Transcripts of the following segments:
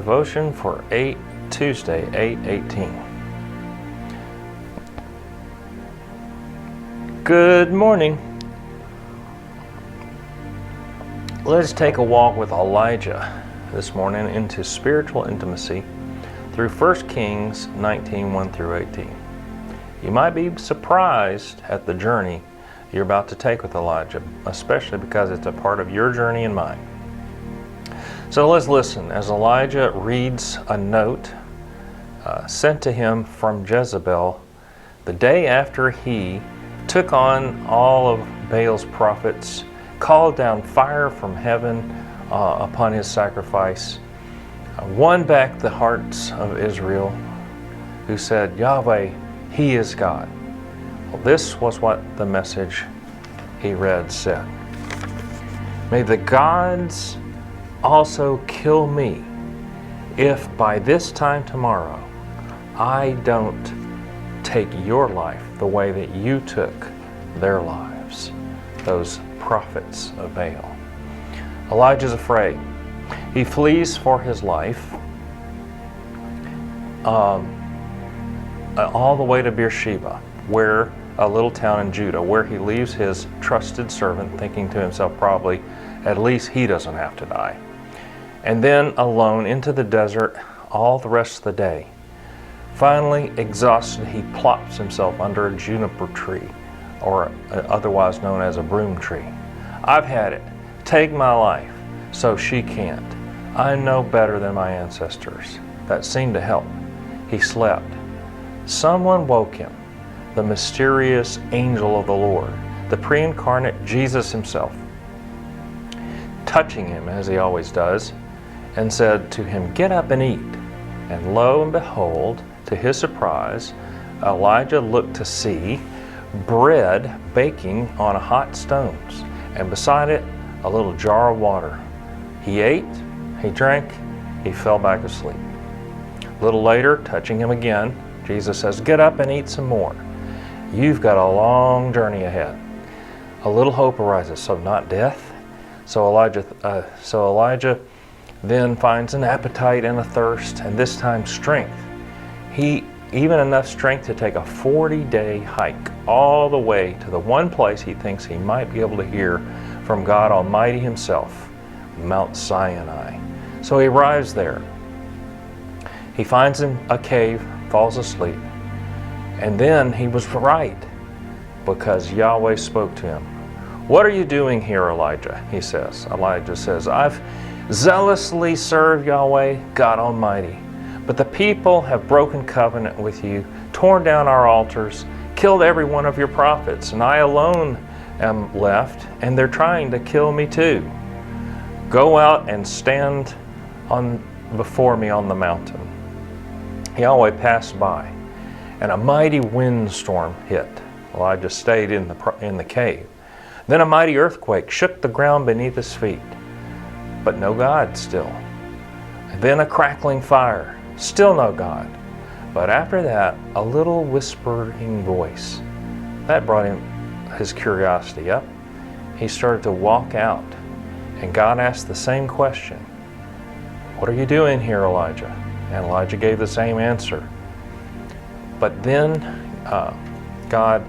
Devotion for Tuesday, 8/18. Good morning. Let's take a walk with Elijah this morning into spiritual intimacy through 1 Kings 19, 1 through 18. You might be surprised at the journey you're about to take with Elijah, especially because it's a part of your journey and mine. So let's listen as Elijah reads a note sent to him from Jezebel the day after he took on all of Baal's prophets, called down fire from heaven upon his sacrifice, won back the hearts of Israel, who said, Yahweh, He is God. Well, this was what the message he read said. May the gods also kill me if by this time tomorrow I don't take your life the way that you took their lives, those prophets of Baal. Elijah's afraid. He flees for his life all the way to Beersheba, where a little town in Judah, where he leaves his trusted servant, thinking to himself probably, at least he doesn't have to die. And then alone into the desert all the rest of the day. Finally, exhausted, he plops himself under a juniper tree, or otherwise known as a broom tree. I've had it. Take my life, so she can't. I know better than my ancestors. That seemed to help. He slept. Someone woke him, the mysterious angel of the Lord, the pre-incarnate Jesus himself, touching him as he always does, and said to him, get up and eat. And lo and behold, to his surprise, Elijah looked to see bread baking on hot stones, and beside it a little jar of water. He ate, he drank, he fell back asleep. A little later, touching him again, Jesus says, get up and eat some more. You've got a long journey ahead. A little hope arises, so not death. So Elijah then finds an appetite and a thirst, and this time strength. Even enough strength to take a 40-day hike all the way to the one place he thinks he might be able to hear from God Almighty himself, Mount Sinai. So he arrives there. He finds a cave, falls asleep, and then he was right, because Yahweh spoke to him. What are you doing here, Elijah? He says. Elijah says, I've zealously served Yahweh, God Almighty, but the people have broken covenant with you, torn down our altars, killed every one of your prophets, and I alone am left, and they're trying to kill me too. Go out and stand before me on the mountain. Yahweh passed by, and a mighty windstorm hit. Elijah stayed in the cave. Then a mighty earthquake shook the ground beneath his feet, but no God still. And then a crackling fire, still no God. But after that, a little whispering voice. That brought his curiosity up. He started to walk out, and God asked the same question. What are you doing here, Elijah? And Elijah gave the same answer. But then God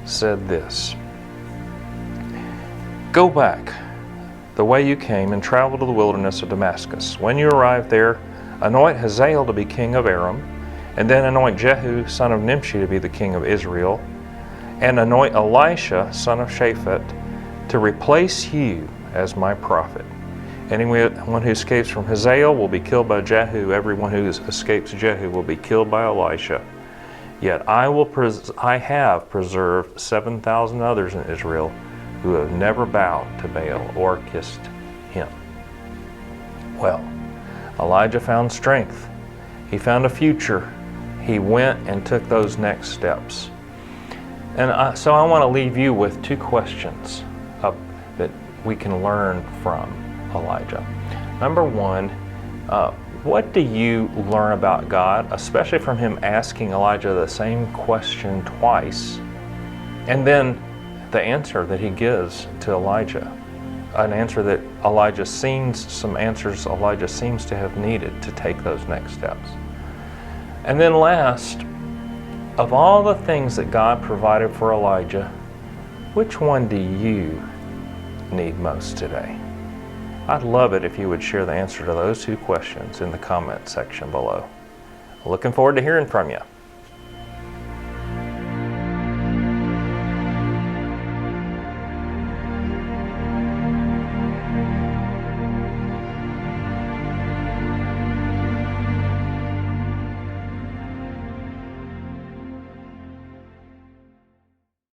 said this, go back the way you came and travel to the wilderness of Damascus. When you arrive there, anoint Hazael to be king of Aram, and then anoint Jehu, son of Nimshi, to be the king of Israel, and anoint Elisha, son of Shaphat, to replace you as my prophet. Anyone who escapes from Hazael will be killed by Jehu. Everyone who escapes Jehu will be killed by Elisha. Yet I have preserved 7,000 others in Israel who have never bowed to Baal or kissed him. Well, Elijah found strength. He found a future. He went and took those next steps. And so I want to leave you with two questions that we can learn from Elijah. Number one, what do you learn about God, especially from him asking Elijah the same question twice, and then the answer that he gives to Elijah? an answer that some answers Elijah seems to have needed to take those next steps. And then last, of all the things that God provided for Elijah, which one do you need most today? I'd love it if you would share the answer to those two questions in the comment section below. Looking forward to hearing from you.